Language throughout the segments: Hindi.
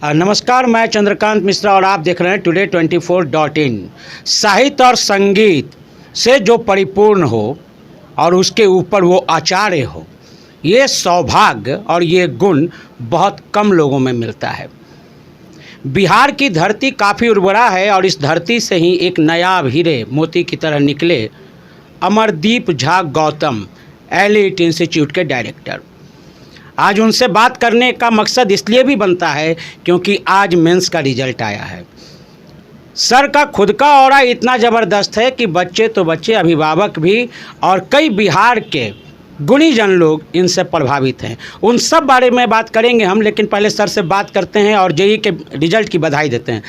नमस्कार, मैं चंद्रकांत मिश्रा और आप देख रहे हैं today24.in। साहित्य और संगीत से जो परिपूर्ण हो और उसके ऊपर वो आचार्य हो, ये सौभाग्य और ये गुण बहुत कम लोगों में मिलता है। बिहार की धरती काफ़ी उर्वरा है और इस धरती से ही एक नायाब हीरे मोती की तरह निकले अमरदीप झा गौतम, एलिट इंस्टीट्यूट के डायरेक्टर। आज उनसे बात करने का मकसद इसलिए भी बनता है क्योंकि आज मेंस का रिजल्ट आया है। सर का खुद का ऑरा इतना ज़बरदस्त है कि बच्चे तो बच्चे, अभिभावक भी और कई बिहार के गुणीजन लोग इनसे प्रभावित हैं। उन सब बारे में बात करेंगे हम, लेकिन पहले सर से बात करते हैं और जेईई के रिजल्ट की बधाई देते हैं।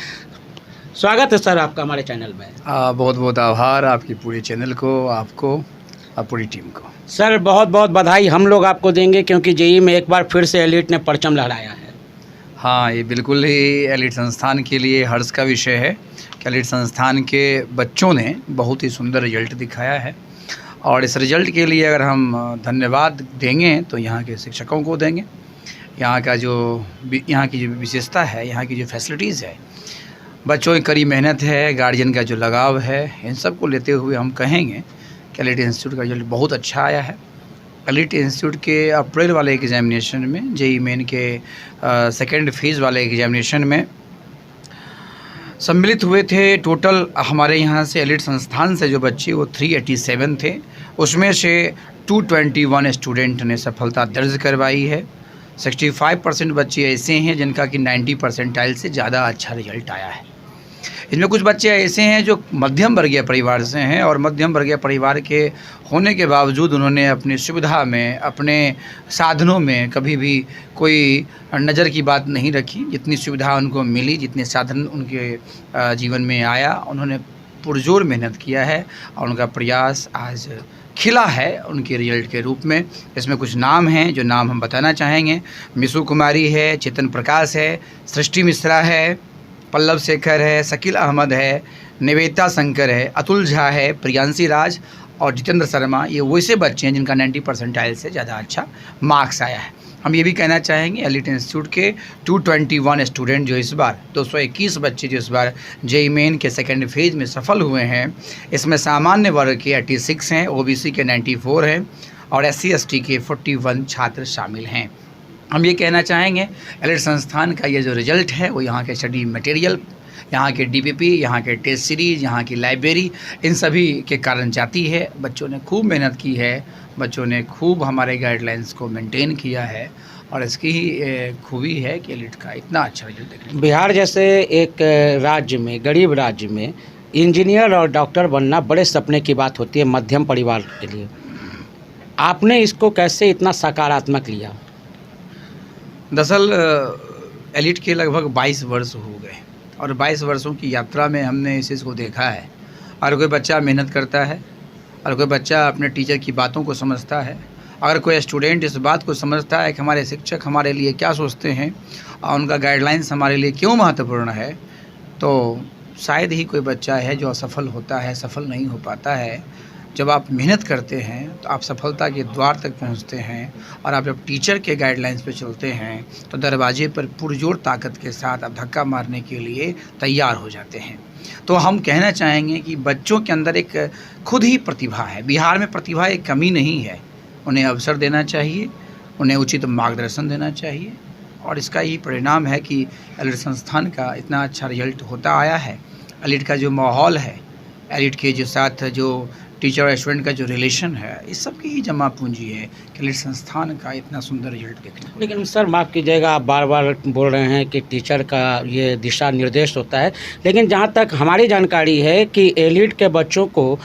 स्वागत है सर आपका हमारे चैनल में। बहुत बहुत आभार आपकी पूरी चैनल को, आपको और पूरी टीम को। सर बहुत बहुत बधाई हम लोग आपको देंगे क्योंकि जेईई में एक बार फिर से एलिट ने परचम लहराया है। हाँ, ये बिल्कुल ही एलिट संस्थान के लिए हर्ष का विषय है कि एलिट संस्थान के बच्चों ने बहुत ही सुंदर रिजल्ट दिखाया है। और इस रिजल्ट के लिए अगर हम धन्यवाद देंगे तो यहाँ के शिक्षकों को देंगे। यहाँ की जो विशेषता है, यहाँ की जो फैसिलिटीज़ है, बच्चों की कड़ी मेहनत है, गार्जियन का जो लगाव है, इन सब को लेते हुए हम कहेंगे कि एलिट इंस्टीट्यूट का रिजल्ट बहुत अच्छा आया है। एलिट इंस्टीट्यूट के अप्रैल वाले एग्जामिनेशन में, जेईई मेन के सेकेंड फेज़ वाले एग्जामिनेशन में सम्मिलित हुए थे। टोटल हमारे यहाँ से एलिट संस्थान से जो बच्चे वो 387 थे, उसमें से 221 स्टूडेंट ने सफलता दर्ज करवाई है। 65% बच्चे ऐसे हैं जिनका कि 90 परसेंटाइल से ज़्यादा अच्छा रिजल्ट आया है। इनमें कुछ बच्चे ऐसे हैं जो मध्यम वर्गीय परिवार से हैं और मध्यम वर्गीय परिवार के होने के बावजूद उन्होंने अपनी सुविधा में, अपने साधनों में कभी भी कोई नज़र की बात नहीं रखी। जितनी सुविधा उनको मिली, जितने साधन उनके जीवन में आया, उन्होंने पुरजोर मेहनत किया है और उनका प्रयास आज खिला है उनके रिजल्ट के रूप में। इसमें कुछ नाम हैं जो नाम हम बताना चाहेंगे। मिशु कुमारी है, चेतन प्रकाश है, सृष्टि मिश्रा है, पल्लव शेखर है, शकील अहमद है, निवेदिता शंकर है, अतुल झा है, प्रियांशी राज और जितेंद्र शर्मा। ये वैसे बच्चे हैं जिनका 90 परसेंटाइल से ज़्यादा अच्छा मार्क्स आया है। हम ये भी कहना चाहेंगे एलिट इंस्टीट्यूट के 221 स्टूडेंट जो इस बार 221 बच्चे जो इस बार जेईई मेन के सेकेंड फेज़ में सफल हुए हैं, इसमें सामान्य वर्ग के 86 हैं, ओबीसी के 94 हैं और SC ST के 41 छात्र शामिल हैं। हम ये कहना चाहेंगे एलिट संस्थान का ये जो रिज़ल्ट है वो यहाँ के स्टडी मटेरियल, यहाँ के DPP, यहाँ के टेस्ट सीरीज़, यहाँ की लाइब्रेरी, इन सभी के कारण जाती है। बच्चों ने खूब मेहनत की है, बच्चों ने खूब हमारे गाइडलाइंस को मेंटेन किया है और इसकी ही खूबी है कि एलिट का इतना अच्छा रिजल्ट देखने। बिहार जैसे एक राज्य में, गरीब राज्य में इंजीनियर और डॉक्टर बनना बड़े सपने की बात होती है मध्यम परिवार के लिए। आपने इसको कैसे इतना सकारात्मक लिया? दरअसल एलिट के लगभग 22 वर्ष हो गए और 22 वर्षों की यात्रा में हमने इस चीज़ को देखा है। अगर कोई बच्चा मेहनत करता है, अगर कोई बच्चा अपने टीचर की बातों को समझता है, अगर कोई स्टूडेंट इस बात को समझता है कि हमारे शिक्षक हमारे लिए क्या सोचते हैं और उनका गाइडलाइंस हमारे लिए क्यों महत्वपूर्ण है, तो शायद ही कोई बच्चा है जो असफल होता है, सफल नहीं हो पाता है। जब आप मेहनत करते हैं तो आप सफलता के द्वार तक पहुंचते हैं और आप जब टीचर के गाइडलाइंस पे चलते हैं तो दरवाजे पर पुरजोर ताकत के साथ आप धक्का मारने के लिए तैयार हो जाते हैं। तो हम कहना चाहेंगे कि बच्चों के अंदर एक खुद ही प्रतिभा है। बिहार में प्रतिभा एक कमी नहीं है, उन्हें अवसर देना चाहिए, उन्हें उचित मार्गदर्शन देना चाहिए और इसका ही परिणाम है कि एलिट संस्थान का इतना अच्छा रिजल्ट होता आया है। एलिट का जो माहौल है, एलिट के जो साथ जो टीचर और स्टूडेंट का जो रिलेशन है, इस सब की ही जमा पूंजी है कि एलिट संस्थान का इतना सुंदर रिजल्ट देखने को। लेकिन सर माफ़ कीजिएगा, आप बार बार बोल रहे हैं कि टीचर का ये दिशा निर्देश होता है, लेकिन जहाँ तक हमारी जानकारी है कि एलिट के बच्चों को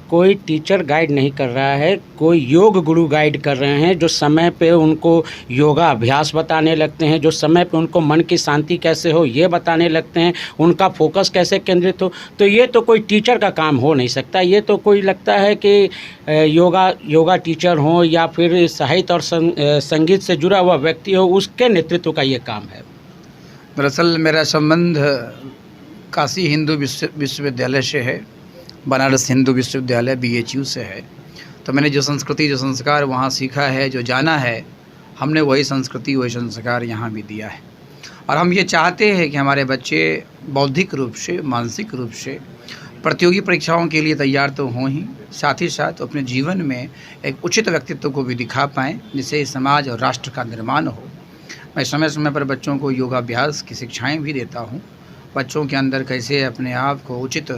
कोई टीचर गाइड नहीं कर रहा है, कोई योग गुरु गाइड कर रहे हैं जो समय पे उनको योगा अभ्यास बताने लगते हैं, जो समय पे उनको मन की शांति कैसे हो ये बताने लगते हैं, उनका फोकस कैसे केंद्रित हो। तो ये तो कोई टीचर का काम हो नहीं सकता, ये तो कोई लगता है कि योगा टीचर हो या फिर साहित्य और संगीत से जुड़ा हुआ व्यक्ति हो, उसके नेतृत्व का ये काम है। दरअसल मेरा संबंध काशी हिंदू विश्वविद्यालय से है, बनारस हिंदू विश्वविद्यालय BHU से है। तो मैंने जो संस्कृति, जो संस्कार वहाँ सीखा है, जो जाना है, हमने वही संस्कृति, वही संस्कार यहाँ भी दिया है। और हम ये चाहते हैं कि हमारे बच्चे बौद्धिक रूप से, मानसिक रूप से प्रतियोगी परीक्षाओं के लिए तैयार तो हों ही, साथ ही साथ अपने जीवन में एक उचित व्यक्तित्व को भी दिखा पाएँ, जिससे समाज और राष्ट्र का निर्माण हो। मैं समय समय पर बच्चों को योगाभ्यास की शिक्षाएं भी देता हूं। बच्चों के अंदर कैसे अपने आप को उचित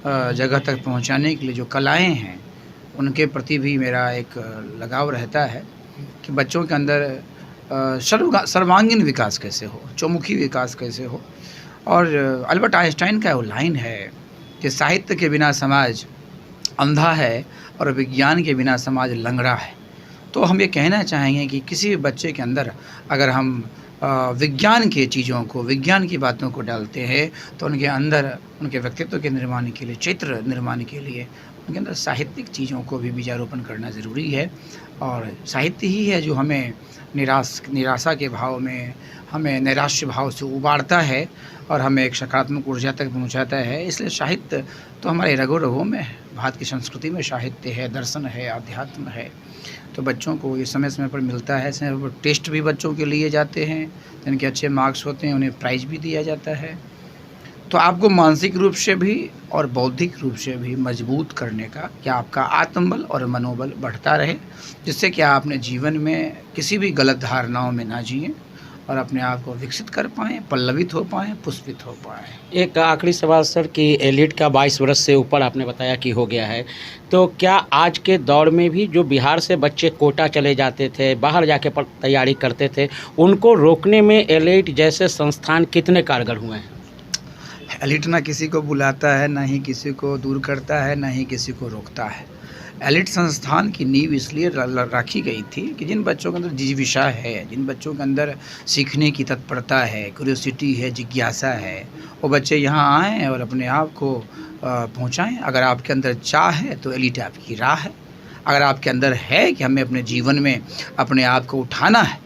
जगह तक पहुंचाने के लिए जो कलाएं हैं, उनके प्रति भी मेरा एक लगाव रहता है कि बच्चों के अंदर सर्वांगीण विकास कैसे हो, चौमुखी विकास कैसे हो। और अल्बर्ट आइंस्टाइन का वो लाइन है कि साहित्य के बिना समाज अंधा है और विज्ञान के बिना समाज लंगड़ा है। तो हम ये कहना चाहेंगे कि किसी भी बच्चे के अंदर अगर हम विज्ञान के चीज़ों को, विज्ञान की बातों को डालते हैं, तो उनके अंदर उनके व्यक्तित्व के निर्माण के लिए, चरित्र निर्माण के लिए उनके अंदर साहित्यिक चीज़ों को भी बीजारोपण करना ज़रूरी है। और साहित्य ही है जो हमें निराशा के भाव में, हमें नैराश्य भाव से उबारता है और हमें एक सकारात्मक ऊर्जा तक पहुंचाता है। इसलिए साहित्य तो हमारे रगों रगों में है। भारत की संस्कृति में साहित्य है, दर्शन है, अध्यात्म है। तो बच्चों को ये समय समय पर मिलता है। समय पर टेस्ट भी बच्चों के लिए जाते हैं, जिनके अच्छे मार्क्स होते हैं उन्हें प्राइज़ भी दिया जाता है। तो आपको मानसिक रूप से भी और बौद्धिक रूप से भी मजबूत करने का, कि आपका आत्मबल और मनोबल बढ़ता रहे, जिससे कि आप अपने जीवन में किसी भी गलत धारणाओं में ना जिएं और अपने आप को विकसित कर पाएँ, पल्लवित हो पाएँ, पुष्पित हो पाएँ। एक आखिरी सवाल सर कि एलिट का 22 वर्ष से ऊपर आपने बताया कि हो गया है, तो क्या आज के दौर में भी जो बिहार से बच्चे कोटा चले जाते थे, बाहर जाके तैयारी करते थे, उनको रोकने में एलिट जैसे संस्थान कितने कारगर हुए हैं? एलिट ना किसी को बुलाता है, ना ही किसी को दूर करता है, ना ही किसी को रोकता है। एलिट संस्थान की नींव इसलिए रखी गई थी कि जिन बच्चों के अंदर जिज्ञासा है, जिन बच्चों के अंदर सीखने की तत्परता है, क्यूरियोसिटी है, जिज्ञासा है, वो बच्चे यहाँ आएँ और अपने आप को पहुँचाएँ। अगर आपके अंदर चाह है तो एलिट आपकी राह है। अगर आपके अंदर है कि हमें अपने जीवन में अपने आप को उठाना है,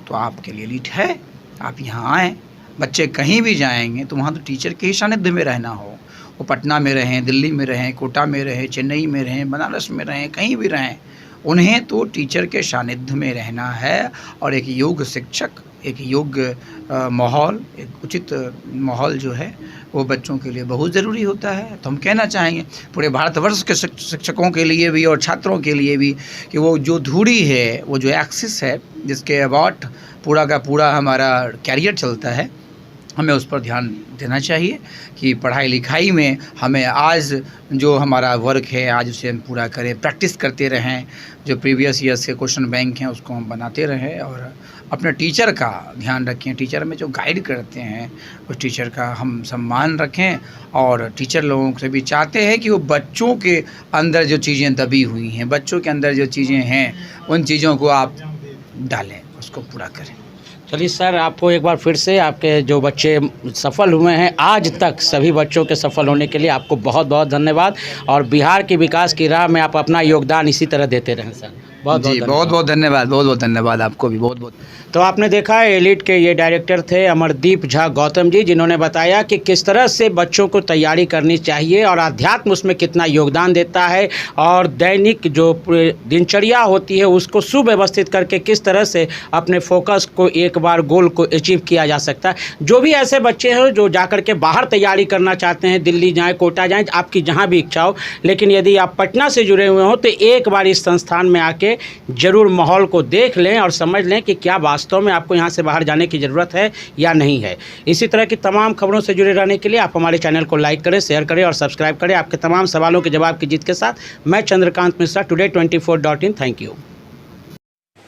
तो आपके लिए एलिट है। आप यहाँ आएँ। बच्चे कहीं भी जाएंगे तो वहाँ तो टीचर के ही सानिध्य में रहना हो। वो पटना में रहें, दिल्ली में रहें, कोटा में रहें, चेन्नई में रहें, बनारस में रहें, कहीं भी रहें, उन्हें तो टीचर के सानिध्य में रहना है। और एक योग्य शिक्षक, एक योग्य माहौल, एक उचित माहौल जो है वो बच्चों के लिए बहुत ज़रूरी होता है। तो हम कहना चाहेंगे पूरे भारतवर्ष के शिक्षकों के लिए भी और छात्रों के लिए भी कि वो जो धुरी है, वो जो एक्सिस है, जिसके अबाउट पूरा का पूरा हमारा कैरियर चलता है, हमें उस पर ध्यान देना चाहिए कि पढ़ाई लिखाई में हमें आज जो हमारा वर्क है, आज उसे हम पूरा करें, प्रैक्टिस करते रहें। जो प्रीवियस ईयर्स के क्वेश्चन बैंक हैं उसको हम बनाते रहें और अपने टीचर का ध्यान रखें। टीचर में जो गाइड करते हैं उस टीचर का हम सम्मान रखें। और टीचर लोगों से भी चाहते हैं कि वो बच्चों के अंदर जो चीज़ें दबी हुई हैं, बच्चों के अंदर जो चीज़ें हैं, उन चीज़ों को आप डालें, उसको पूरा करें। चलिए सर, आपको एक बार फिर से आपके जो बच्चे सफल हुए हैं आज तक, सभी बच्चों के सफल होने के लिए आपको बहुत बहुत धन्यवाद। और बिहार के विकास की राह में आप अपना योगदान इसी तरह देते रहें सर। बहुत बहुत धन्यवाद आपको भी बहुत बहुत। तो आपने देखा एलिट के ये डायरेक्टर थे अमरदीप झा गौतम जी, जिन्होंने बताया कि किस तरह से बच्चों को तैयारी करनी चाहिए और अध्यात्म उसमें कितना योगदान देता है, और दैनिक जो दिनचर्या होती है उसको सुव्यवस्थित करके किस तरह से अपने फोकस को, एक बार गोल को अचीव किया जा सकता है। जो भी ऐसे बच्चे हैं जो जाकर के बाहर तैयारी करना चाहते हैं, दिल्ली जाएँ, कोटा जाएँ, आपकी जहाँ भी इच्छा हो, लेकिन यदि आप पटना से जुड़े हुए हों तो एक बार इस संस्थान में आके जरूर माहौल को देख लें और समझ लें कि क्या वास्तव में आपको यहाँ से बाहर जाने की ज़रूरत है या नहीं है। इसी तरह की तमाम खबरों से जुड़े रहने के लिए आप हमारे चैनल को लाइक करें, शेयर करें और सब्सक्राइब करें। आपके तमाम सवालों के जवाब की जीत के साथ मैं Chandrakant Mishra, today24.in। Thank you.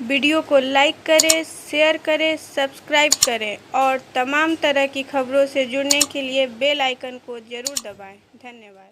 Video को लाइक करें, शेयर करें, सब्सक्राइब करें और तमाम तरह की खबरों से जुड़ने के लिए बेल आइकन को ज़रूर दबाएं। धन्यवाद।